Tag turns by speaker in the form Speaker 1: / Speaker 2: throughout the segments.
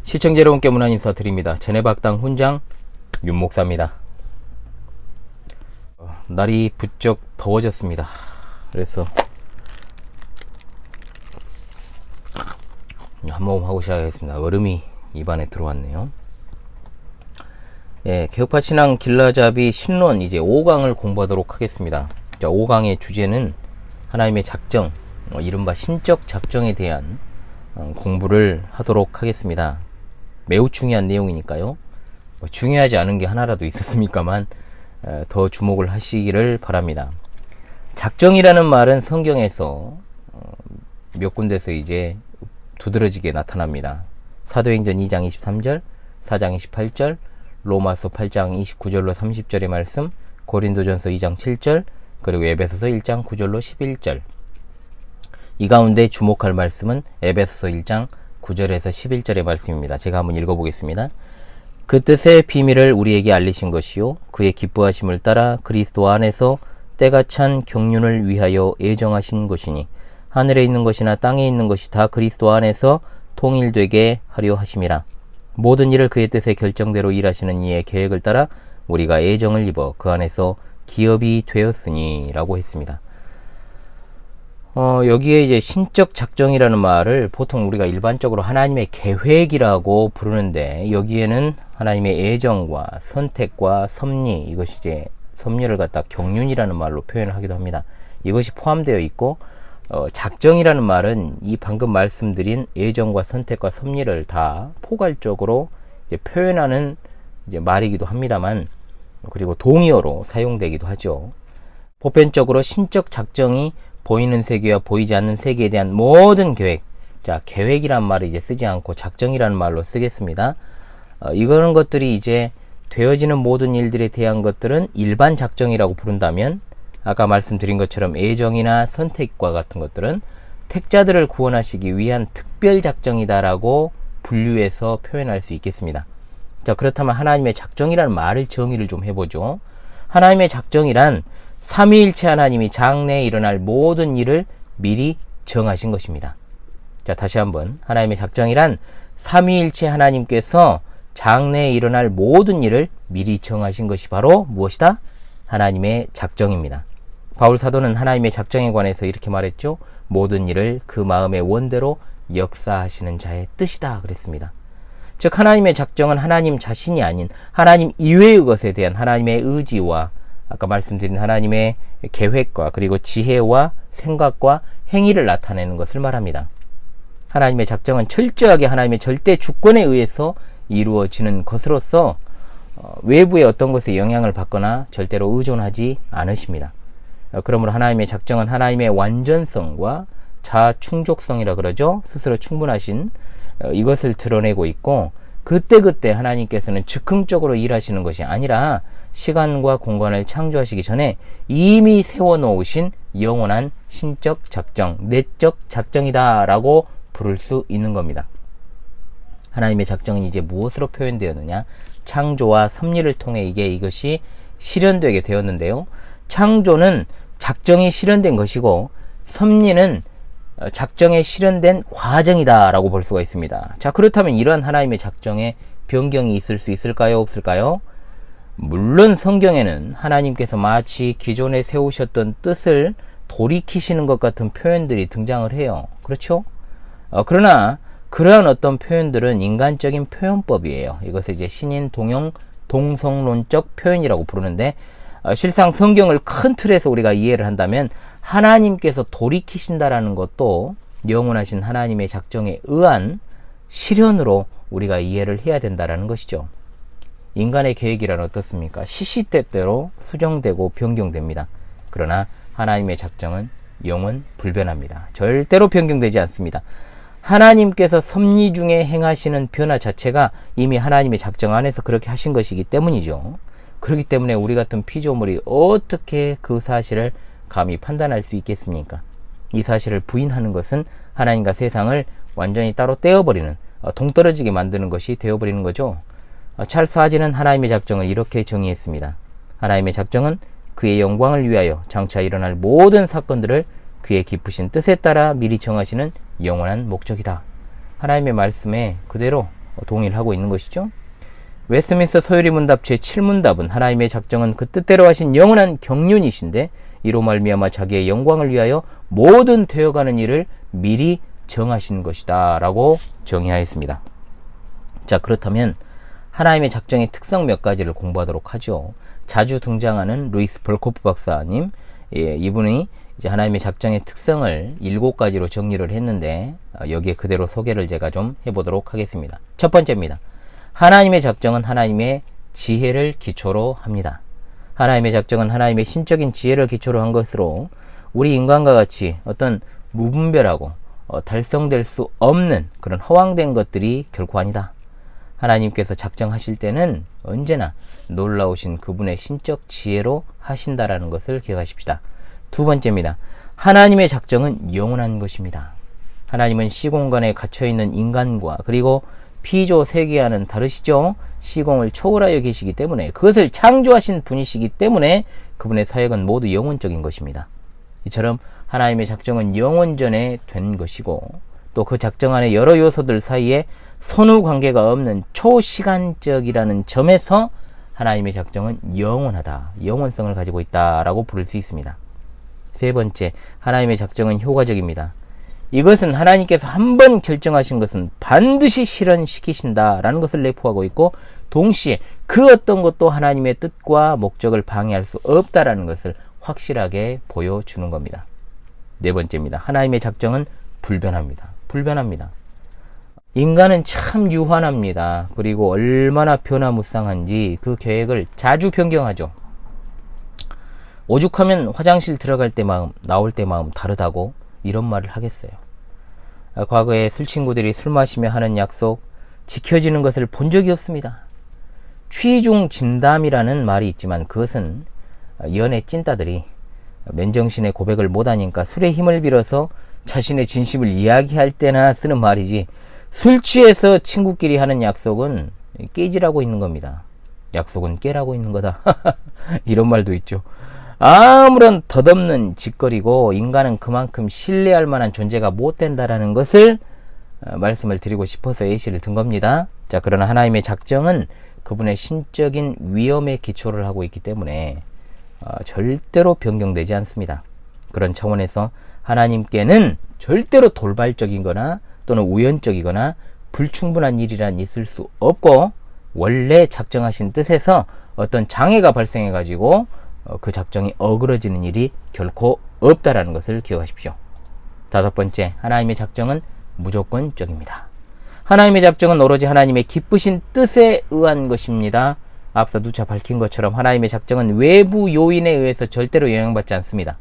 Speaker 1: 시청자 여러분께 문안 인사드립니다. 전해박당 훈장 윤목사입니다. 날이 부쩍 더워졌습니다. 그래서 한 모금 하고 시작하겠습니다. 얼음이 입안에 들어왔네요. 개혁파 신앙 길라잡이 신론 이제 5강을 공부하도록 하겠습니다. 자, 5강의 주제는 하나님의 작정, 이른바 신적 작정에 대한 공부를 하도록 하겠습니다. 매우 중요한 내용이니까요. 중요하지 않은 게 하나라도 있었습니까만 더 주목을 하시기를 바랍니다. 작정이라는 말은 성경에서 몇 군데서 이제 두드러지게 나타납니다. 사도행전 2장 23절, 4장 28절, 로마서 8장 29절로 30절의 말씀, 고린도전서 2장 7절, 그리고 에베소서 1장 9절로 11절. 이 가운데 주목할 말씀은 에베소서 1장 9절에서 11절의 말씀입니다. 제가 한번 읽어보겠습니다. 그 뜻의 비밀을 우리에게 알리신 것이요 그의 기뻐하심을 따라 그리스도 안에서 때가 찬 경륜을 위하여 예정하신 것이니 하늘에 있는 것이나 땅에 있는 것이 다 그리스도 안에서 통일되게 하려 하심이라. 모든 일을 그의 뜻의 결정대로 일하시는 이의 계획을 따라 우리가 예정을 입어 그 안에서 기업이 되었으니 라고 했습니다. 여기에 이제 신적 작정이라는 말을 보통 우리가 일반적으로 하나님의 계획이라고 부르는데, 여기에는 하나님의 애정과 선택과 섭리, 이것이 이제 섭리를 갖다 경륜이라는 말로 표현을 하기도 합니다. 이것이 포함되어 있고, 작정이라는 말은 이 방금 말씀드린 애정과 선택과 섭리를 다 포괄적으로 이제 표현하는 이제 말이기도 합니다만, 그리고 동의어로 사용되기도 하죠. 보편적으로 신적 작정이 보이는 세계와 보이지 않는 세계에 대한 모든 계획, 자, 계획이란 말을 이제 쓰지 않고 작정이라는 말로 쓰겠습니다. 이런 것들이 이제 되어지는 모든 일들에 대한 것들은 일반 작정이라고 부른다면, 아까 말씀드린 것처럼 애정이나 선택과 같은 것들은 택자들을 구원하시기 위한 특별 작정이다라고 분류해서 표현할 수 있겠습니다. 자, 그렇다면 하나님의 작정이라는 말을 정의를 좀 해보죠. 하나님의 작정이란 삼위일체 하나님이 장래에 일어날 모든 일을 미리 정하신 것입니다. 자, 다시 한번, 하나님의 작정이란 삼위일체 하나님께서 장래에 일어날 모든 일을 미리 정하신 것이 바로 무엇이다? 하나님의 작정입니다. 바울 사도는 하나님의 작정에 관해서 이렇게 말했죠. 모든 일을 그 마음의 원대로 역사하시는 자의 뜻이다 그랬습니다. 즉, 하나님의 작정은 하나님 자신이 아닌 하나님 이외의 것에 대한 하나님의 의지와 아까 말씀드린 하나님의 계획과 그리고 지혜와 생각과 행위를 나타내는 것을 말합니다. 하나님의 작정은 철저하게 하나님의 절대 주권에 의해서 이루어지는 것으로서 외부의 어떤 것에 영향을 받거나 절대로 의존하지 않으십니다. 그러므로 하나님의 작정은 하나님의 완전성과 자충족성이라 그러죠. 스스로 충분하신 이것을 드러내고 있고, 그때그때 하나님께서는 즉흥적으로 일하시는 것이 아니라 시간과 공간을 창조하시기 전에 이미 세워놓으신 영원한 신적 작정, 내적 작정이다 라고 부를 수 있는 겁니다. 하나님의 작정은 이제 무엇으로 표현되었느냐? 창조와 섭리를 통해 이것이 실현되게 되었는데요. 창조는 작정이 실현된 것이고, 섭리는 작정에 실현된 과정이다 라고 볼 수가 있습니다. 자, 그렇다면 이러한 하나님의 작정에 변경이 있을 수 있을까요? 없을까요? 물론 성경에는 하나님께서 마치 기존에 세우셨던 뜻을 돌이키시는 것 같은 표현들이 등장을 해요. 그렇죠? 그러나 그러한 어떤 표현들은 인간적인 표현법이에요. 이것을 이제 신인 동용 동성론적 표현이라고 부르는데, 실상 성경을 큰 틀에서 우리가 이해를 한다면 하나님께서 돌이키신다라는 것도 영원하신 하나님의 작정에 의한 실현으로 우리가 이해를 해야 된다라는 것이죠. 인간의 계획이란 어떻습니까? 시시때때로 수정되고 변경됩니다. 그러나 하나님의 작정은 영원 불변합니다. 절대로 변경되지 않습니다. 하나님께서 섭리 중에 행하시는 변화 자체가 이미 하나님의 작정 안에서 그렇게 하신 것이기 때문이죠. 그렇기 때문에 우리 같은 피조물이 어떻게 그 사실을 감히 판단할 수 있겠습니까? 이 사실을 부인하는 것은 하나님과 세상을 완전히 따로 떼어버리는, 동떨어지게 만드는 것이 되어버리는 거죠. 찰스 하진은 하나님의 작정을 이렇게 정의했습니다. 하나님의 작정은 그의 영광을 위하여 장차 일어날 모든 사건들을 그의 깊으신 뜻에 따라 미리 정하시는 영원한 목적이다. 하나님의 말씀에 그대로 동의를 하고 있는 것이죠. 웨스트민스터 서유리 문답 제7문답은 하나님의 작정은 그 뜻대로 하신 영원한 경륜이신데 이로 말미암아 자기의 영광을 위하여 모든 되어가는 일을 미리 정하신 것이다 라고 정의하였습니다. 자, 그렇다면 하나님의 작정의 특성 몇 가지를 공부하도록 하죠. 자주 등장하는 루이스 벌코프 박사님, 이분이 이제 하나님의 작정의 특성을 7가지로 정리를 했는데 여기에 그대로 소개를 제가 좀 해보도록 하겠습니다. 첫 번째입니다. 하나님의 작정은 하나님의 지혜를 기초로 합니다. 하나님의 작정은 하나님의 신적인 지혜를 기초로 한 것으로 우리 인간과 같이 어떤 무분별하고 달성될 수 없는 그런 허황된 것들이 결코 아니다. 하나님께서 작정하실 때는 언제나 놀라우신 그분의 신적 지혜로 하신다라는 것을 기억하십시다. 두 번째입니다. 하나님의 작정은 영원한 것입니다. 하나님은 시공간에 갇혀있는 인간과 그리고 피조 세계와는 다르시죠. 시공을 초월하여 계시기 때문에 그것을 창조하신 분이시기 때문에 그분의 사역은 모두 영원적인 것입니다. 이처럼 하나님의 작정은 영원전에 된 것이고 또 그 작정 안에 여러 요소들 사이에 선후 관계가 없는 초시간적이라는 점에서 하나님의 작정은 영원하다, 영원성을 가지고 있다라고 부를 수 있습니다. 세 번째, 하나님의 작정은 효과적입니다. 이것은 하나님께서 한번 결정하신 것은 반드시 실현시키신다라는 것을 내포하고 있고 동시에 그 어떤 것도 하나님의 뜻과 목적을 방해할 수 없다라는 것을 확실하게 보여주는 겁니다. 네 번째입니다. 하나님의 작정은 불변합니다. 불변합니다. 인간은 참 유한합니다. 그리고 얼마나 변화무쌍한지 그 계획을 자주 변경하죠. 오죽하면 화장실 들어갈 때 마음, 나올 때 마음 다르다고 이런 말을 하겠어요. 과거에 술친구들이 술 마시며 하는 약속 지켜지는 것을 본 적이 없습니다. 취중진담이라는 말이 있지만 그것은 연애 찐따들이 맨정신에 고백을 못하니까 술의 힘을 빌어서 자신의 진심을 이야기할 때나 쓰는 말이지 술 취해서 친구끼리 하는 약속은 깨지라고 있는 겁니다. 약속은 깨라고 있는 거다. 이런 말도 있죠. 아무런 덧없는 짓거리고 인간은 그만큼 신뢰할 만한 존재가 못 된다라는 것을 말씀을 드리고 싶어서 예시를 든 겁니다. 자, 그러나 하나님의 작정은 그분의 신적인 위엄에 기초를 하고 있기 때문에 절대로 변경되지 않습니다. 그런 차원에서 하나님께는 절대로 돌발적이거나 또는 우연적이거나 불충분한 일이란 있을 수 없고 원래 작정하신 뜻에서 어떤 장애가 발생해 가지고 그 작정이 어그러지는 일이 결코 없다라는 것을 기억하십시오. 다섯 번째, 하나님의 작정은 무조건적입니다. 하나님의 작정은 오로지 하나님의 기쁘신 뜻에 의한 것입니다. 앞서 누차 밝힌 것처럼 하나님의 작정은 외부 요인에 의해서 절대로 영향받지 않습니다.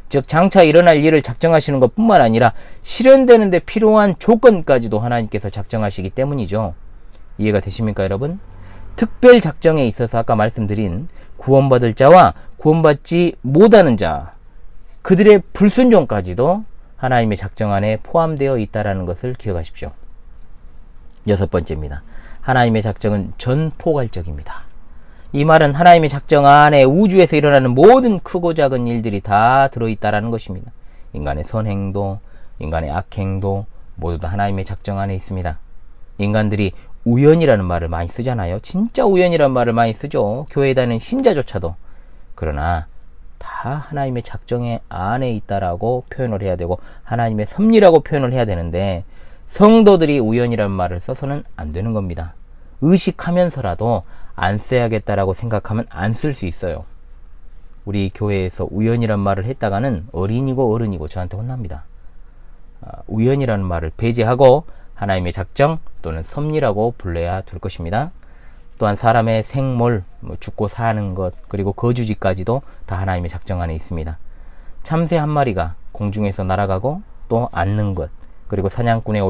Speaker 1: 즉 장차 일어날 일을 작정하시는 것뿐만 아니라 실현되는 데 필요한 조건까지도 하나님께서 작정하시기 때문이죠. 이해가 되십니까, 여러분? 특별 작정에 있어서 아까 말씀드린 구원받을 자와 구원받지 못하는 자, 그들의 불순종까지도 하나님의 작정 안에 포함되어 있다는 것을 기억하십시오. 여섯 번째입니다. 하나님의 작정은 전포괄적입니다. 이 말은 하나님의 작정 안에 우주에서 일어나는 모든 크고 작은 일들이 다 들어있다는 것입니다. 인간의 선행도, 인간의 악행도 모두 다 하나님의 작정 안에 있습니다. 인간들이 우연이라는 말을 많이 쓰잖아요. 진짜 우연이라는 말을 많이 쓰죠. 교회에 다니는 신자조차도. 그러나 다 하나님의 작정의 안에 있다라고 표현을 해야 되고 하나님의 섭리라고 표현을 해야 되는데 성도들이 우연이라는 말을 써서는 안 되는 겁니다. 의식하면서라도 안 써야겠다라고 생각하면 안 쓸 수 있어요. 우리 교회에서 우연이란 말을 했다가는 어린이고 어른이고 저한테 혼납니다. 우연이라는 말을 배제하고 하나님의 작정 또는 섭리라고 불러야 될 것입니다. 또한 사람의 생물, 죽고 사는 것, 그리고 거주지까지도 다 하나님의 작정 안에 있습니다. 참새 한 마리가 공중에서 날아가고 또 앉는 것, 그리고 사냥꾼의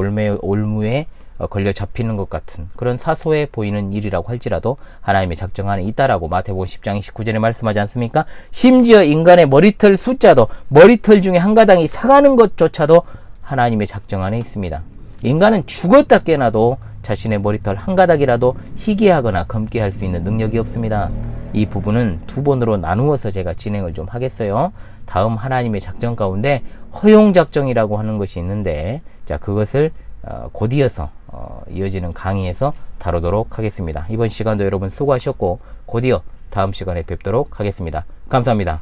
Speaker 1: 올무에 걸려 잡히는 것 같은 그런 사소해 보이는 일이라고 할지라도 하나님의 작정 안에 있다라고 마태복음 10장 29절에 말씀하지 않습니까? 심지어 인간의 머리털 숫자도 머리털 중에 한 가닥이 사가는 것조차도 하나님의 작정 안에 있습니다. 인간은 죽었다 깨어나도 자신의 머리털 한 가닥이라도 희귀하거나 검게 할 수 있는 능력이 없습니다. 이 부분은 두 번으로 나누어서 제가 진행을 좀 하겠어요. 다음 하나님의 작정 가운데 허용작정이라고 하는 것이 있는데 자 그것을 곧이어서 이어지는 강의에서 다루도록 하겠습니다. 이번 시간도 여러분 수고하셨고 곧이어 다음 시간에 뵙도록 하겠습니다. 감사합니다.